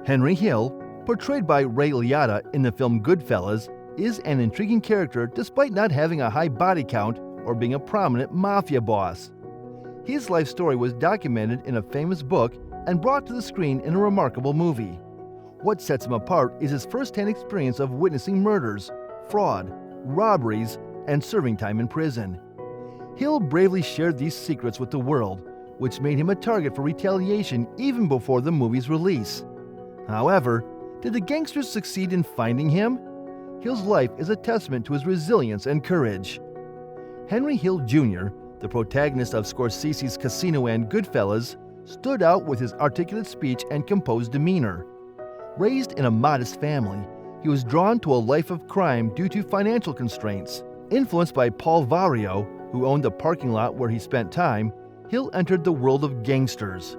Henry Hill, portrayed by Ray Liotta in the film Goodfellas, is an intriguing character despite not having a high body count or being a prominent mafia boss. His life story was documented in a famous book and brought to the screen in a remarkable movie. What sets him apart is his first-hand experience of witnessing murders, fraud, robberies, and serving time in prison. Hill bravely shared these secrets with the world, which made him a target for retaliation even before the movie's release. However, did the gangsters succeed in finding him? Hill's life is a testament to his resilience and courage. Henry Hill Jr., the protagonist of Scorsese's Casino and Goodfellas, stood out with his articulate speech and composed demeanor. Raised in a modest family, he was drawn to a life of crime due to financial constraints. Influenced by Paul Vario, who owned the parking lot where he spent time, Hill entered the world of gangsters.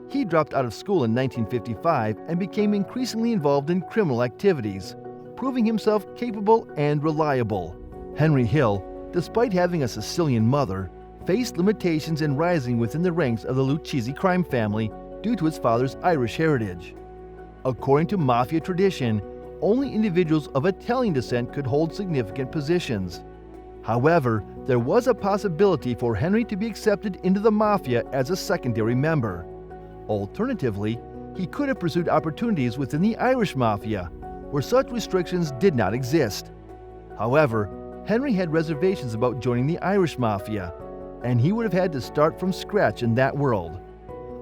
He dropped out of school in 1955 and became increasingly involved in criminal activities, proving himself capable and reliable. Henry Hill, despite having a Sicilian mother, faced limitations in rising within the ranks of the Lucchese crime family due to his father's Irish heritage. According to mafia tradition, only individuals of Italian descent could hold significant positions. However, there was a possibility for Henry to be accepted into the mafia as a secondary member. Alternatively, he could have pursued opportunities within the Irish mafia, where such restrictions did not exist. However, Henry had reservations about joining the Irish mafia, and he would have had to start from scratch in that world.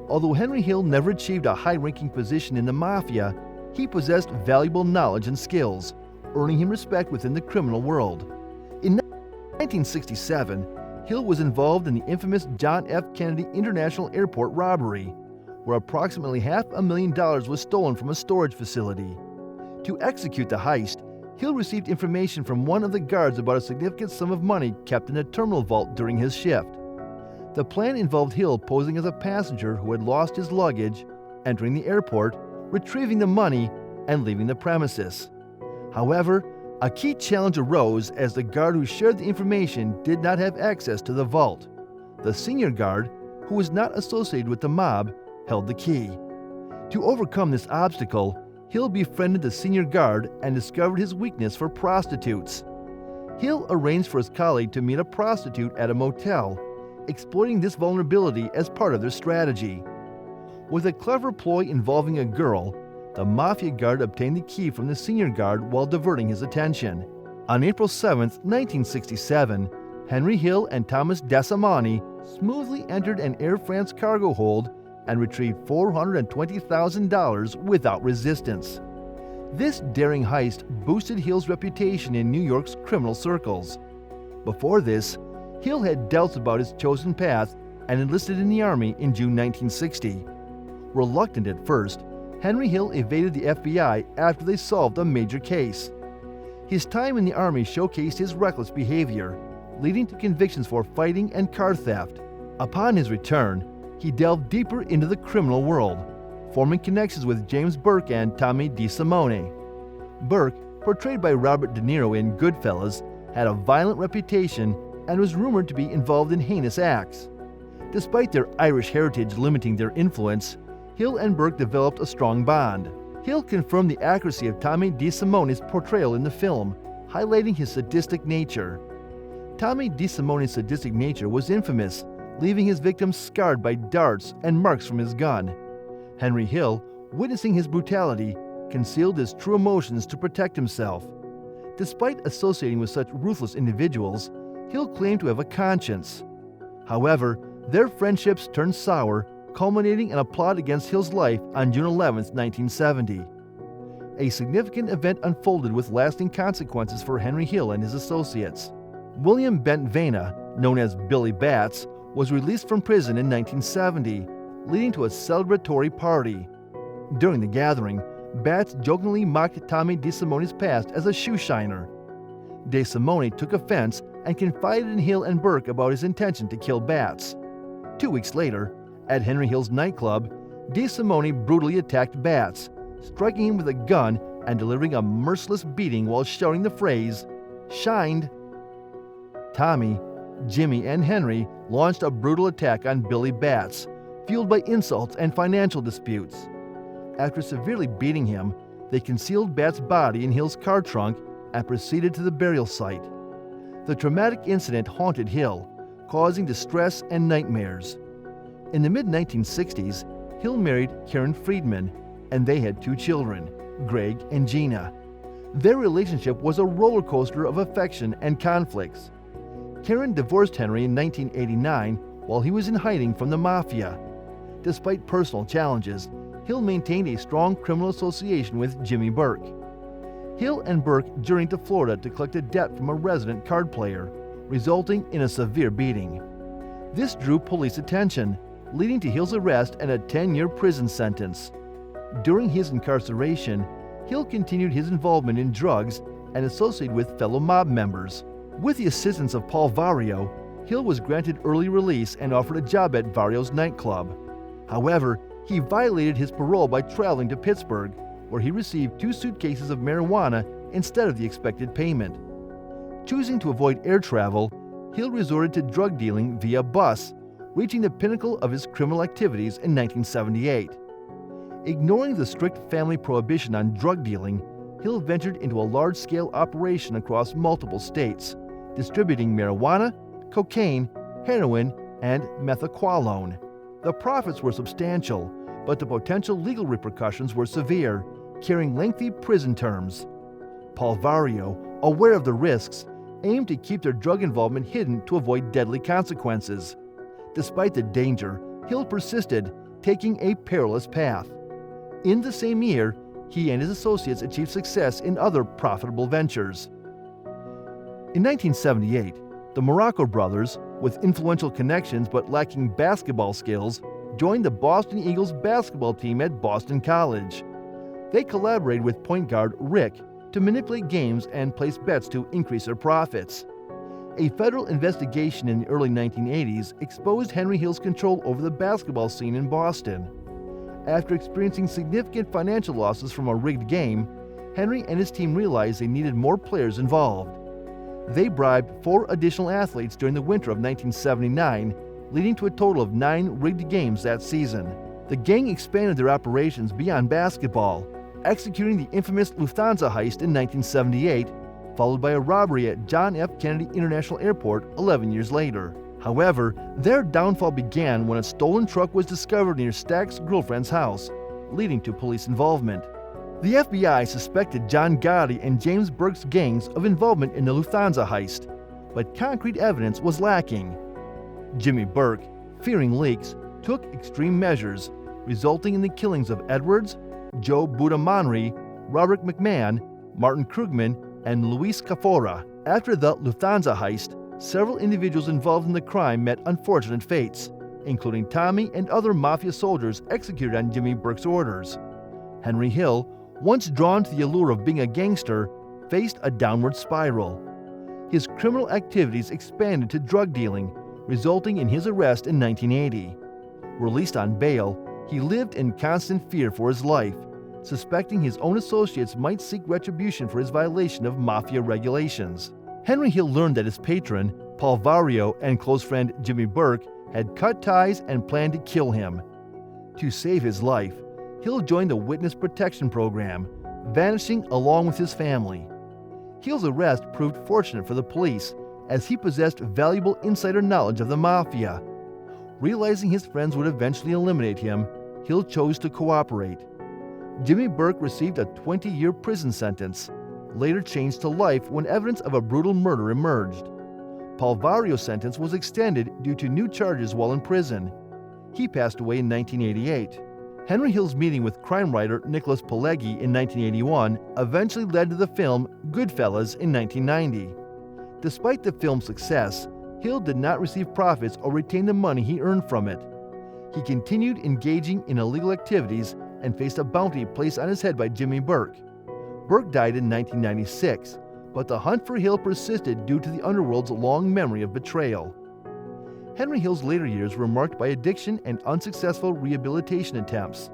Although Henry Hill never achieved a high-ranking position in the mafia, he possessed valuable knowledge and skills, earning him respect within the criminal world. In 1967, Hill was involved in the infamous John F. Kennedy International Airport robbery, where approximately $500,000 was stolen from a storage facility. To execute the heist, Hill received information from one of the guards about a significant sum of money kept in a terminal vault during his shift. The plan involved Hill posing as a passenger who had lost his luggage, entering the airport, retrieving the money, and leaving the premises. However, a key challenge arose as the guard who shared the information did not have access to the vault. The senior guard, who was not associated with the mob, held the key. To overcome this obstacle, Hill befriended the senior guard and discovered his weakness for prostitutes. Hill arranged for his colleague to meet a prostitute at a motel, exploiting this vulnerability as part of their strategy. With a clever ploy involving a girl, the mafia guard obtained the key from the senior guard while diverting his attention. On April 7, 1967, Henry Hill and Thomas Desimone smoothly entered an Air France cargo hold and retrieved $420,000 without resistance. This daring heist boosted Hill's reputation in New York's criminal circles. Before this, Hill had doubts about his chosen path and enlisted in the Army in June 1960. Reluctant at first, Henry Hill evaded the FBI after they solved a major case. His time in the Army showcased his reckless behavior, leading to convictions for fighting and car theft. Upon his return, he delved deeper into the criminal world, forming connections with James Burke and Tommy DeSimone. Burke, portrayed by Robert De Niro in Goodfellas, had a violent reputation and was rumored to be involved in heinous acts. Despite their Irish heritage limiting their influence, Hill and Burke developed a strong bond. Hill confirmed the accuracy of Tommy DeSimone's portrayal in the film, highlighting his sadistic nature. Tommy DeSimone's sadistic nature was infamous, leaving his victims scarred by darts and marks from his gun. Henry Hill, witnessing his brutality, concealed his true emotions to protect himself. Despite associating with such ruthless individuals, Hill claimed to have a conscience. However, their friendships turned sour, culminating in a plot against Hill's life on June 11, 1970. A significant event unfolded with lasting consequences for Henry Hill and his associates. William Bent Vena, known as Billy Bats, was released from prison in 1970, leading to a celebratory party. During the gathering, Bats jokingly mocked Tommy DeSimone's past as a shoe shiner. DeSimone took offense and confided in Hill and Burke about his intention to kill Bats. 2 weeks later, at Henry Hill's nightclub, DeSimone brutally attacked Bats, striking him with a gun and delivering a merciless beating while shouting the phrase, "Shined." Tommy, Jimmy, and Henry launched a brutal attack on Billy Bats, fueled by insults and financial disputes. After severely beating him, they concealed Bat's body in Hill's car trunk and proceeded to the burial site. The traumatic incident haunted Hill, causing distress and nightmares. In the mid-1960s, Hill married Karen Friedman, and they had 2 children, Greg and Gina. Their relationship was a roller coaster of affection and conflicts. Karen divorced Henry in 1989 while he was in hiding from the mafia. Despite personal challenges, Hill maintained a strong criminal association with Jimmy Burke. Hill and Burke journeyed to Florida to collect a debt from a resident card player, resulting in a severe beating. This drew police attention, leading to Hill's arrest and a 10-year prison sentence. During his incarceration, Hill continued his involvement in drugs and associated with fellow mob members. With the assistance of Paul Vario, Hill was granted early release and offered a job at Vario's nightclub. However, he violated his parole by traveling to Pittsburgh, where he received 2 suitcases of marijuana instead of the expected payment. Choosing to avoid air travel, Hill resorted to drug dealing via bus, reaching the pinnacle of his criminal activities in 1978. Ignoring the strict family prohibition on drug dealing, Hill ventured into a large-scale operation across multiple states, distributing marijuana, cocaine, heroin, and methaqualone. The profits were substantial, but the potential legal repercussions were severe, carrying lengthy prison terms. Paul Vario, aware of the risks, aimed to keep their drug involvement hidden to avoid deadly consequences. Despite the danger, Hill persisted, taking a perilous path. In the same year, he and his associates achieved success in other profitable ventures. In 1978, the Morocco brothers, with influential connections but lacking basketball skills, joined the Boston Eagles basketball team at Boston College. They collaborated with point guard Rick to manipulate games and place bets to increase their profits. A federal investigation in the early 1980s exposed Henry Hill's control over the basketball scene in Boston. After experiencing significant financial losses from a rigged game, Henry and his team realized they needed more players involved. They bribed 4 additional athletes during the winter of 1979, leading to a total of 9 rigged games that season. The gang expanded their operations beyond basketball, executing the infamous Lufthansa heist in 1978, followed by a robbery at John F. Kennedy International Airport 11 years later. However, their downfall began when a stolen truck was discovered near Stack's girlfriend's house, leading to police involvement. The FBI suspected John Gotti and James Burke's gangs of involvement in the Lufthansa heist, but concrete evidence was lacking. Jimmy Burke, fearing leaks, took extreme measures, resulting in the killings of Edwards, Joe Budamanri, Robert McMahon, Martin Krugman, and Luis Cafora. After the Lufthansa heist, several individuals involved in the crime met unfortunate fates, including Tommy and other mafia soldiers executed on Jimmy Burke's orders. Henry Hill, once drawn to the allure of being a gangster, faced a downward spiral. His criminal activities expanded to drug dealing, resulting in his arrest in 1980. Released on bail, he lived in constant fear for his life, suspecting his own associates might seek retribution for his violation of mafia regulations. Henry Hill learned that his patron, Paul Vario, and close friend Jimmy Burke had cut ties and planned to kill him. To save his life, Hill joined the Witness Protection Program, vanishing along with his family. Hill's arrest proved fortunate for the police, as he possessed valuable insider knowledge of the mafia. Realizing his friends would eventually eliminate him, Hill chose to cooperate. Jimmy Burke received a 20-year prison sentence, later changed to life when evidence of a brutal murder emerged. Paul Vario's sentence was extended due to new charges while in prison. He passed away in 1988. Henry Hill's meeting with crime writer Nicholas Pileggi in 1981 eventually led to the film Goodfellas in 1990. Despite the film's success, Hill did not receive profits or retain the money he earned from it. He continued engaging in illegal activities and faced a bounty placed on his head by Jimmy Burke. Burke died in 1996, but the hunt for Hill persisted due to the underworld's long memory of betrayal. Henry Hill's later years were marked by addiction and unsuccessful rehabilitation attempts.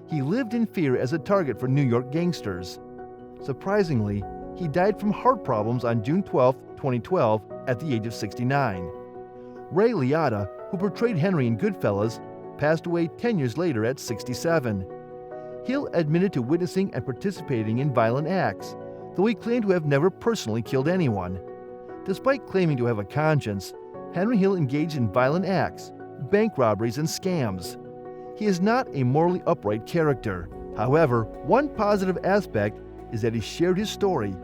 He lived in fear as a target for New York gangsters. Surprisingly, he died from heart problems on June 12, 2012, at the age of 69. Ray Liotta, who portrayed Henry in Goodfellas, passed away 10 years later at 67. Hill admitted to witnessing and participating in violent acts, though he claimed to have never personally killed anyone. Despite claiming to have a conscience, Henry Hill engaged in violent acts, bank robberies, and scams. He is not a morally upright character. However, one positive aspect is that he shared his story,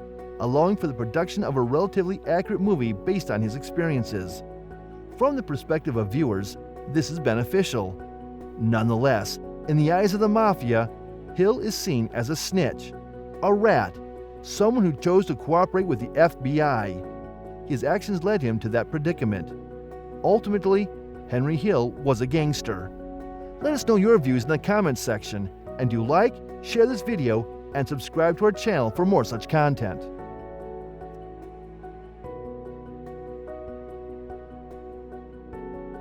allowing for the production of a relatively accurate movie based on his experiences. From the perspective of viewers, this is beneficial. Nonetheless, in the eyes of the mafia, Hill is seen as a snitch, a rat, someone who chose to cooperate with the FBI. His actions led him to that predicament. Ultimately, Henry Hill was a gangster. Let us know your views in the comments section, and do like, share this video, and subscribe to our channel for more such content.